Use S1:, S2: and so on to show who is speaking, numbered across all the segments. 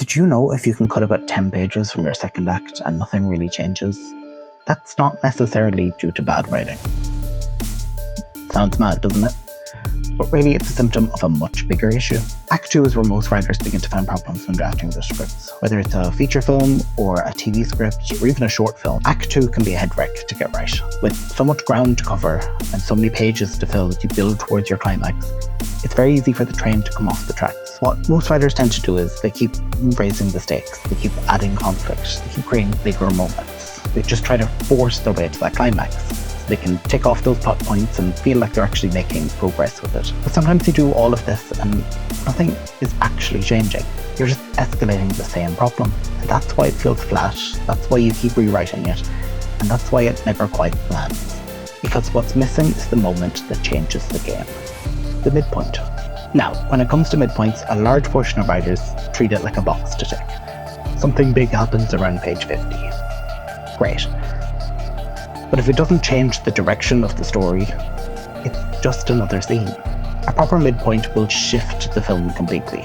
S1: Did you know if you can cut about 10 pages from your second act and nothing really changes, that's not necessarily due to bad writing? Sounds mad, doesn't it? But really it's a symptom of a much bigger issue. Act 2 is where most writers begin to find problems when drafting their scripts. Whether it's a feature film or a TV script or even a short film, Act 2 can be a head wreck to get right. With so much ground to cover and so many pages to fill as you build towards your climax, it's very easy for the train to come off the tracks. What most writers tend to do is they keep raising the stakes, they keep adding conflict, they keep creating bigger moments. They just try to force their way to that climax. They can tick off those plot points and feel like they're actually making progress with it. But sometimes you do all of this and nothing is actually changing. You're just escalating the same problem. And that's why it feels flat, that's why you keep rewriting it, and that's why it never quite lands. Because what's missing is the moment that changes the game. The midpoint. Now, when it comes to midpoints, a large portion of writers treat it like a box to tick. Something big happens around page 50. Great. But if it doesn't change the direction of the story, it's just another scene. A proper midpoint will shift the film completely.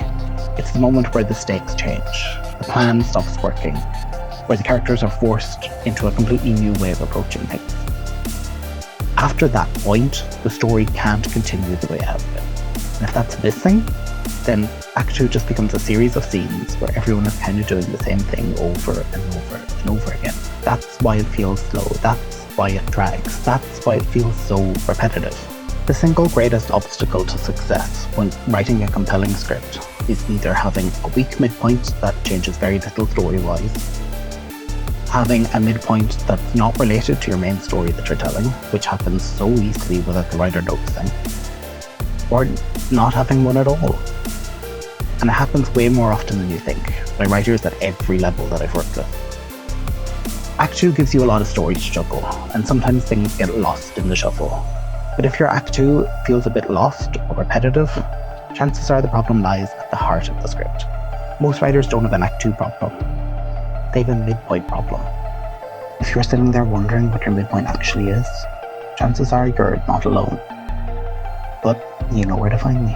S1: It's the moment where the stakes change, the plan stops working, where the characters are forced into a completely new way of approaching things. After that point, the story can't continue the way it has been. And if that's missing, then Act 2 just becomes a series of scenes where everyone is kind of doing the same thing over and over and over again. That's why it feels slow, that's why it drags, that's why it feels so repetitive. The single greatest obstacle to success when writing a compelling script is either having a weak midpoint that changes very little story-wise, having a midpoint that's not related to your main story that you're telling, which happens so easily without the writer noticing, or not having one at all. And it happens way more often than you think, by writers at every level that I've worked with. Act 2 gives you a lot of story to juggle, and sometimes things get lost in the shuffle. But if your Act 2 feels a bit lost or repetitive, chances are the problem lies at the heart of the script. Most writers don't have an Act 2 problem. They have a midpoint problem. If you're sitting there wondering what your midpoint actually is, chances are you're not alone. But you know where to find me.